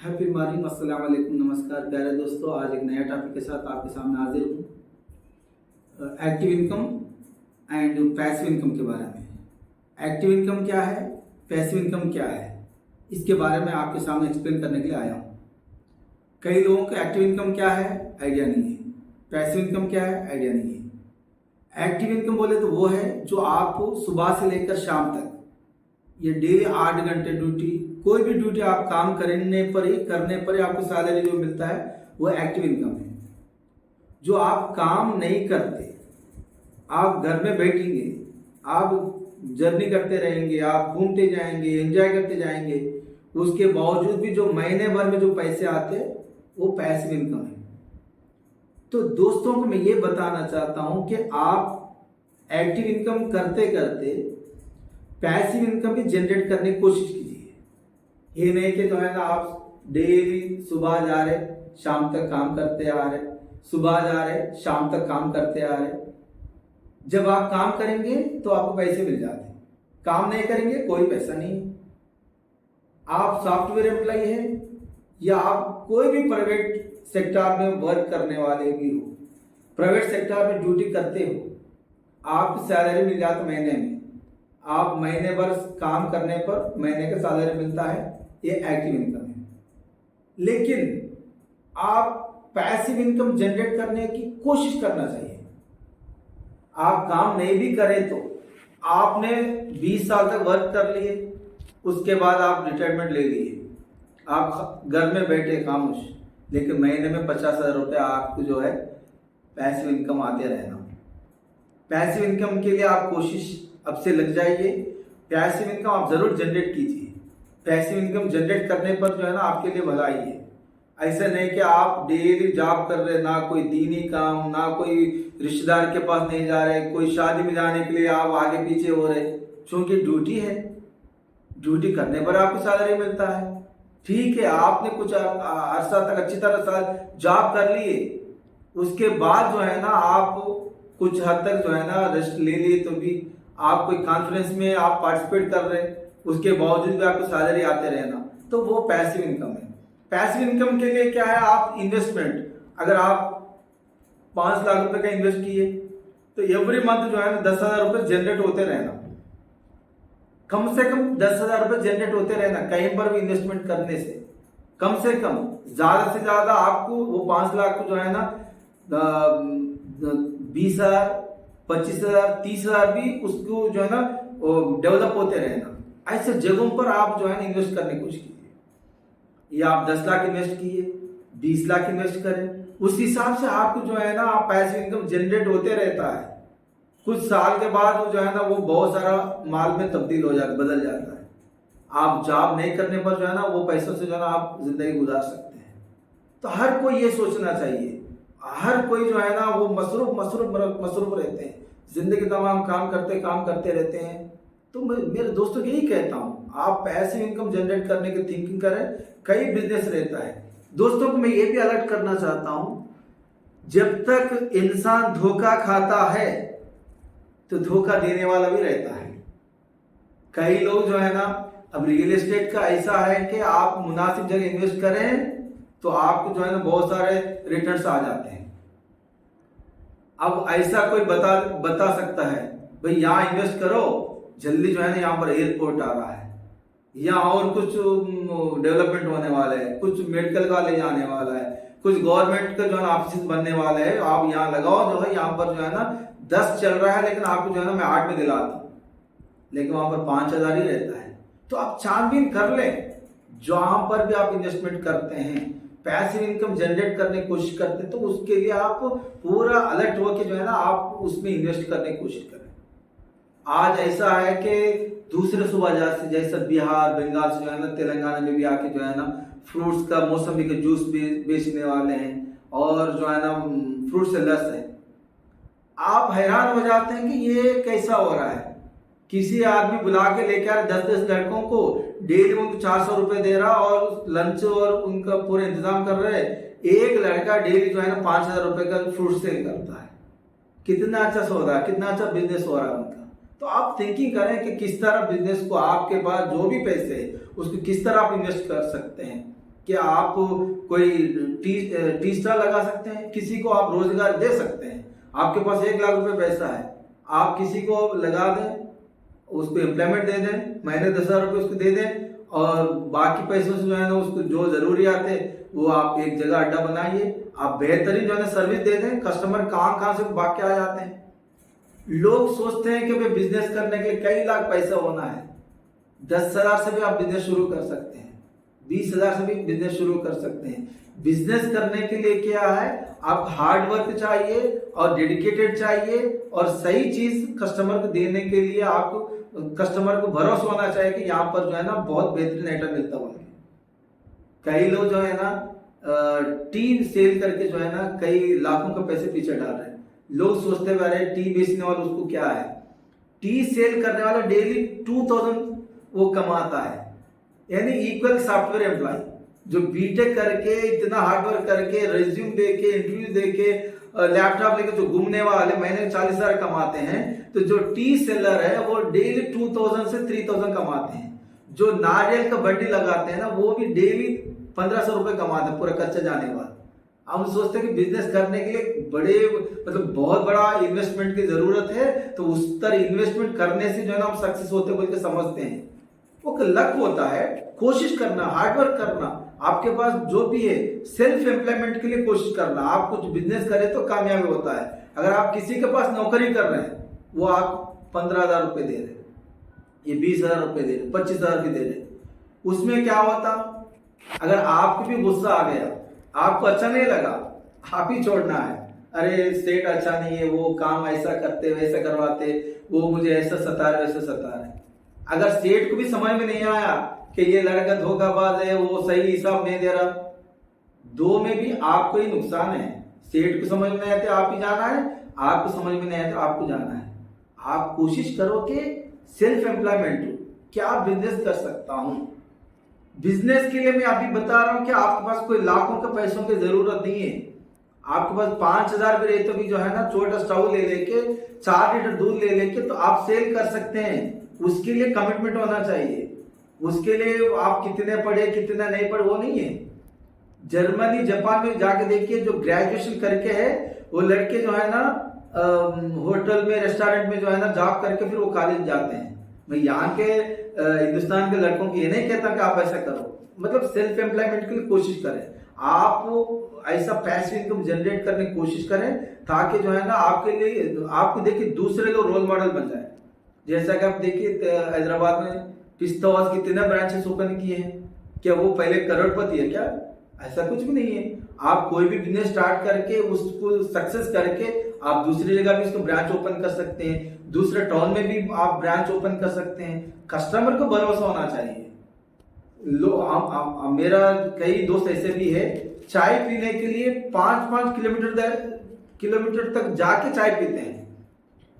Happy morning, अस्सलाम वालेकुम, नमस्कार प्यारे दोस्तों। आज एक नया टॉपिक के साथ आपके सामने हाजिर हूँ। Active income and passive income के बारे में। एक्टिव इनकम क्या है, पैसिव इनकम क्या है, इसके बारे में आपके सामने एक्सप्लेन करने के लिए आया हूँ। कई लोगों को एक्टिव इनकम क्या है आइडिया नहीं है, पैसिव इनकम क्या है आइडिया नहीं है। एक्टिव इनकम बोले तो वो है जो आप सुबह से लेकर शाम तक, ये डेली 8 घंटे ड्यूटी, कोई भी ड्यूटी आप काम करने पर ही आपको सैलरी जो मिलता है वो एक्टिव इनकम है। जो आप काम नहीं करते, आप घर में बैठेंगे, आप जर्नी करते रहेंगे, आप घूमते जाएंगे, एंजॉय करते जाएंगे, उसके बावजूद भी जो महीने भर में जो पैसे आते हैं वो पैसिव इनकम है। तो दोस्तों को मैं ये बताना चाहता हूं कि आप एक्टिव इनकम करते करते पैसिव इनकम भी जनरेट करने की कोशिश कीजिए। ये नहीं कि जो है ना आप डेली सुबह जा रहे शाम तक काम करते आ रहे, सुबह जा रहे शाम तक काम करते आ रहे। जब आप काम करेंगे तो आपको पैसे मिल जाते हैं, काम नहीं करेंगे कोई पैसा नहीं। आप सॉफ्टवेयर एम्प्लॉय हैं या आप कोई भी प्राइवेट सेक्टर में वर्क करने वाले भी हो, प्राइवेट सेक्टर में ड्यूटी करते हो, आपकी सैलरी मिल जाती महीने में। आप महीने भर काम करने पर महीने का सैलरी मिलता है, ये एक्टिव इनकम है। लेकिन आप पैसिव इनकम जनरेट करने की कोशिश करना चाहिए। आप काम नहीं भी करें तो आपने 20 साल तक वर्क कर लिए, उसके बाद आप रिटायरमेंट ले लिए, आप घर में बैठे खामोश, लेकिन महीने में 50,000 रुपये आपको जो है पैसिव इनकम आते रहना। पैसिव इनकम के लिए आप कोशिश अब से लग जाइए। पैसिव इनकम आप जरूर जनरेट कीजिए। पैसिव इनकम जनरेट करने पर जो है ना आपके लिए भलाई है। ऐसा नहीं कि आप डेली जॉब कर रहे, ना कोई दीनी काम, ना कोई रिश्तेदार के पास नहीं जा रहे, कोई शादी में जाने के लिए आप आगे पीछे हो रहे, क्योंकि ड्यूटी है, ड्यूटी करने पर आपको सैलरी मिलता है। ठीक है, आपने कुछ अरसा तक अच्छी तरह जॉब कर लिए, उसके बाद जो है ना आप कुछ हद तक जो है ना रेस्ट ले लिए, तो भी आप कोई कॉन्फ्रेंस में आप पार्टिसिपेट कर रहे, उसके बावजूद भी आपको सैलरी आते रहना, तो वो पैसिव इनकम है। पैसिव इनकम के लिए क्या है, आप इन्वेस्टमेंट, अगर आप 5 लाख रुपए का इन्वेस्ट किए तो एवरी मंथ जो है ना 10,000 रुपये जनरेट होते रहना, कम से कम 10,000 रुपये जनरेट होते रहना कहीं पर भी इन्वेस्टमेंट करने से। कम से कम, ज्यादा से ज्यादा आपको वो 5 लाख को जो है ना 20,000, 25,000, 30,000 भी उसको जो है ना डेवलप होते रहना। ऐसे जगहों पर आप जो है ना इन्वेस्ट करने की कोशिश कीजिए। या आप 10 लाख इन्वेस्ट किए, 20 लाख इन्वेस्ट करें, उस हिसाब से आपको जो है ना आप पैसिव इनकम जनरेट होते रहता है। कुछ साल के बाद जो है ना वो बहुत सारा माल में तब्दील हो जाता, बदल जाता है। आप जॉब नहीं करने पर जो है ना वो पैसों से जो है ना आप जिंदगी गुजार सकते हैं। तो हर कोई ये सोचना चाहिए। हर कोई जो है ना वो मसरूफ रहते हैं, जिंदगी तमाम काम करते रहते हैं। तो मैं मेरे दोस्तों को यही कहता हूँ, आप पैसिव इनकम जनरेट करने की थिंकिंग करें। कई बिजनेस रहता है। दोस्तों को मैं ये भी अलर्ट करना चाहता हूँ, जब तक इंसान धोखा खाता है तो धोखा देने वाला भी रहता है। कई लोग जो है ना, अब रियल एस्टेट का ऐसा है कि आप मुनासिब जगह इन्वेस्ट करें तो आपको जो है ना बहुत सारे रिटर्न्स आ जाते हैं। अब ऐसा कोई बता सकता है भाई यहाँ इन्वेस्ट करो, जल्दी जो है ना यहाँ पर एयरपोर्ट आ रहा है, यहाँ और कुछ डेवलपमेंट होने वाला है, कुछ मेडिकल कॉलेज आने वाला है, कुछ गवर्नमेंट का जो है ना ऑफिस बनने वाला है, आप यहाँ लगाओ, जो है यहाँ पर जो है ना 10 चल रहा है, लेकिन आपको जो है ना मैं 8 में दिलाता हूँ, लेकिन वहां पर 5,000 ही रहता है। तो आप छानबीन कर लें, जहां पर भी आप इन्वेस्टमेंट करते हैं, पैसिव इनकम जनरेट करने की कोशिश करते हैं, तो उसके लिए आप पूरा अलर्ट होकर जो है ना आप उसमें इन्वेस्ट करने की कोशिश करें। आज ऐसा है कि दूसरे सूबा जैसे बिहार, बंगाल से जो है ना तेलंगाना में भी आके जो है ना फ्रूट्स का, मौसमी के जूस बेचने वाले हैं, और जो है ना फ्रूट सेलर्स है। आप हैरान हो जाते हैं कि ये कैसा हो रहा है। किसी आदमी बुला के लेके आ 10-10 लड़कों को, डेली उनको 400 रुपए दे रहा और लंच और उनका पूरे इंतजाम कर रहे। एक लड़का डेली जो है ना 5,000 रुपए का फ्रूट सेल करता है। कितना अच्छा सौदा, कितना अच्छा बिजनेस हो रहा है उनका। तो आप थिंकिंग करें कि किस तरह बिजनेस को, आपके पास जो भी पैसे है उसको किस तरह आप इन्वेस्ट कर सकते हैं। कि आप कोई टी स्टाल लगा सकते हैं, किसी को आप रोजगार दे सकते हैं। आपके पास 1 लाख रुपए पैसा है, आप किसी को लगा दें, उसको एम्प्लॉयमेंट दे दें, महीने 10,000 रुपये उसको दे दें, और बाकी पैसों से जो है ना उसको जो जरूरियात है वो आप एक जगह अड्डा बनाइए, आप बेहतरीन जो है ना सर्विस दे दें। कस्टमर कहाँ कहाँ से भाग के आ जाते हैं। लोग सोचते हैं कि भाई बिजनेस करने के लिए कई लाख पैसा होना है। 10,000 से भी आप बिजनेस शुरू कर सकते हैं, 20,000 से भी बिजनेस शुरू कर सकते हैं। बिजनेस करने के लिए क्या है, आप हार्ड वर्क चाहिए और डेडिकेटेड चाहिए, और सही चीज कस्टमर को देने के लिए आपको कस्टमर को भरोसा होना चाहिए कि यहाँ पर जो है ना बहुत बेहतरीन आइटम मिलता होगा। कई लोग जो है ना टी सेल करके जो है ना कई लाखों के पैसे पीछे डाल रहे हैं। लोग सोचते हैं अरे टी बेचने वाला उसको क्या है, टी सेल करने वाला डेली 2,000 वो कमाता है, यानी इक्वल सॉफ्टवेयर एम्प्लॉय जो बीटेक करके इतना हार्ड वर्क करके रिज्यूम देके इंटरव्यू देके लैपटॉप लेके जो घूमने वाले महीने 40,000 कमाते हैं, तो जो टी सेलर है वो डेली 2,000 से 3,000 कमाते हैं। जो नारियल का बड्डी लगाते हैं ना वो भी डेली 1,500 रुपए कमाते हैं पूरा खर्चा जाने के बाद। हम सोचते हैं कि बिजनेस करने के लिए बड़े मतलब बहुत बड़ा इन्वेस्टमेंट की जरूरत है, तो उस तरह इन्वेस्टमेंट करने से जो है ना हम सक्सेस होते बोल के समझते हैं। वो लक होता है, कोशिश करना, हार्डवर्क करना, आपके पास जो भी है सेल्फ एम्प्लॉयमेंट के लिए कोशिश करना। आप कुछ बिजनेस करें तो कामयाबी होता है। अगर आप किसी के पास नौकरी कर रहे हैं, वो आप 15,000 रुपए दे रहे, ये 20,000 रुपए दे रहे, 25,000 भी दे रहे, उसमें क्या होता, अगर आपको भी गुस्सा आ गया, आपको अच्छा नहीं लगा, आप ही छोड़ना है, अरे सेठ अच्छा नहीं है, वो काम ऐसा करते वैसा करवाते, वो मुझे ऐसा सता रहे वैसा सता रहे। अगर सेठ को भी समझ में नहीं आया कि ये लड़का धोखाबाज है, वो सही हिसाब नहीं दे रहा, दो में भी आपको ही नुकसान है। सेठ को समझ में नहीं आते आप ही जाना है, आपको समझ में नहीं आते आपको जाना है। आप कोशिश करो कि सेल्फ एम्प्लॉयमेंट, क्या बिजनेस कर सकता हूं। बिजनेस के लिए मैं अभी बता रहा हूं कि आपके पास कोई लाखों के पैसों की जरूरत नहीं है। आपके पास 5,000 भी रहे तो भी जो है ना छोटा स्टोव ले लेके 4 लीटर दूध ले लेके तो आप सेल कर सकते हैं। उसके लिए कमिटमेंट होना चाहिए, उसके लिए आप कितने पढ़े कितना नहीं पढ़े वो नहीं है। जर्मनी जापान में जाके देखिए, जो ग्रेजुएशन करके है वो लड़के जो है ना होटल में रेस्टोरेंट में जो है ना जॉब करके फिर वो कॉलेज जाते हैं। मैं यहाँ के हिंदुस्तान के लड़कों को ये नहीं कहता कि आप ऐसा करो, मतलब सेल्फ एम्प्लॉयमेंट के लिए कोशिश करें। आप ऐसा पैसिव इनकम जनरेट करने की कोशिश करें ताकि जो है ना आपके लिए आपको देखिए दूसरे लोग रोल मॉडल बन जाए। जैसा कि आप देखिए हैदराबाद में पिस्ता हाउस कितने ब्रांचेस ओपन किए हैं, क्या वो पहले करोड़पति है क्या? ऐसा कुछ भी नहीं है। आप कोई भी बिजनेस स्टार्ट करके उसको सक्सेस करके आप दूसरी जगह भी उसको ब्रांच ओपन कर सकते हैं, दूसरे टाउन में भी आप ब्रांच ओपन कर सकते हैं। कस्टमर को भरोसा होना चाहिए। मेरा कई दोस्त ऐसे भी है, चाय पीने के लिए 5-5 किलोमीटर तक जाके चाय पीते हैं।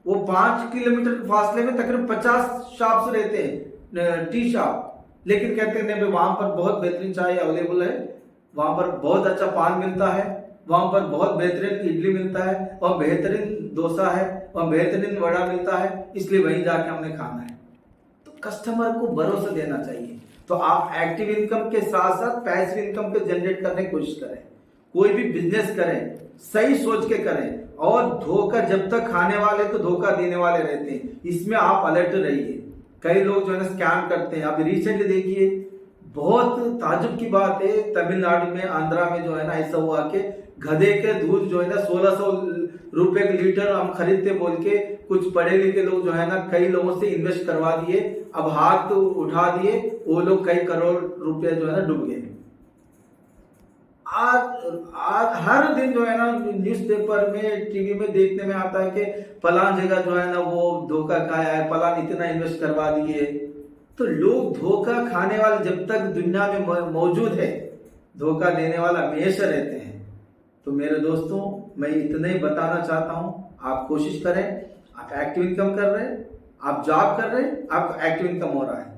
वो 5 किलोमीटर के फासले में तकरीबन 50 शॉप्स रहते हैं, टी शॉप, लेकिन कहते हैं नहीं वहां पर बहुत बेहतरीन चाय अवेलेबल है, वहां पर बहुत अच्छा पान मिलता है, वहां पर बहुत बेहतरीन इडली मिलता है, और बेहतरीन डोसा है, और बेहतरीन वड़ा मिलता है, इसलिए वहीं जाके हमने खाना है। तो कस्टमर को भरोसा देना चाहिए। तो आप एक्टिव इनकम के साथ साथ पैसिव इनकम को जनरेट करने की कोशिश करें। कोई भी बिजनेस करें सही सोच के करें, और धोखा जब तक खाने वाले तो धोखा देने वाले रहते हैं, इसमें आप अलर्ट रहिए। कई लोग जो है ना स्कैम करते हैं। अभी रिसेंटली देखिए, बहुत ताजुब की बात है, तमिलनाडु में आंध्रा में जो है ना ऐसा हुआ कि गधे के दूध जो है ना 1,600 रुपए के लीटर हम खरीदते बोल के कुछ पढ़े लिखे लोग जो है ना कई लोगों से इन्वेस्ट करवा दिए, अब हाथ तो उठा दिए, वो लोग कई करोड़ रुपए जो है ना डूब गए। आज हर दिन जो है ना न्यूज़पेपर में टीवी में देखने में आता है कि फलान जगह जो है ना वो धोखा खाया है, फलान इतना इन्वेस्ट करवा दिए। तो लोग धोखा खाने वाले जब तक दुनिया में मौजूद है, धोखा देने वाला हमेशा रहते हैं। तो मेरे दोस्तों, मैं इतना ही बताना चाहता हूं, आप कोशिश करें। आप एक्टिव इनकम कर रहे हैं, आप जॉब कर रहे हैं, आपको एक्टिव इनकम हो रहा है।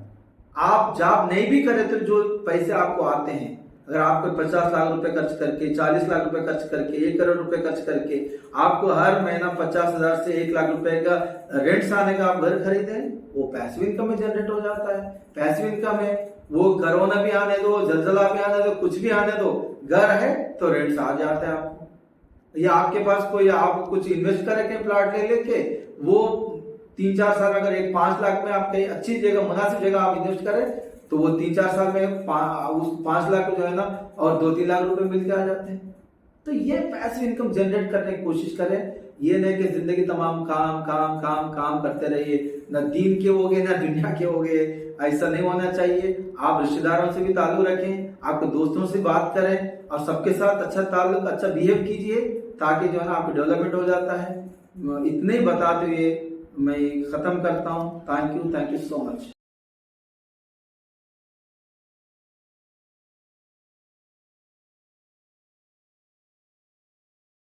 आप जॉब नहीं भी करें तो जो पैसे आपको आते हैं, अगर आपको 50 लाख रुपए खर्च करके, 40 लाख रुपए खर्च करके, 1 करोड़ रुपए खर्च करके आपको हर महीना 50,000 से 1 लाख रुपए का रेंट्स आने का आप घर खरीदें, वो पैसिव इनकम में जनरेट हो जाता है। पैसिव इनकम है, वो कोरोना भी आने दो, जलजला भी आने दो, कुछ भी आने दो, घर है तो रेंट्स आ जाते हैं आपको। या आपके पास कोई आप कुछ इन्वेस्ट करेंगे प्लॉट ले लेके, वो 3-4 साल अगर एक 5 लाख में आप कहीं अच्छी जगह मुनासिब जगह आप इन्वेस्ट करें तो वो 3-4 साल में उस 5 लाख को जो है ना और 2-3 लाख रुपए मिल के आ जाते हैं। तो ये पैसिव इनकम जनरेट करने की कोशिश करें। ये नहीं कि जिंदगी तमाम काम काम काम काम करते रहिए, ना दीन के हो गए ना दुनिया के हो गए, ऐसा नहीं होना चाहिए। आप रिश्तेदारों से भी ताल्लुक रखें, आपके दोस्तों से बात करें और सबके साथ अच्छा ताल्लुक, अच्छा बिहेव कीजिए, ताकि जो है ना आपकी डेवलपमेंट हो जाता है। इतने ही बताते हुए मैं खत्म करता हूँ। Thank you so much.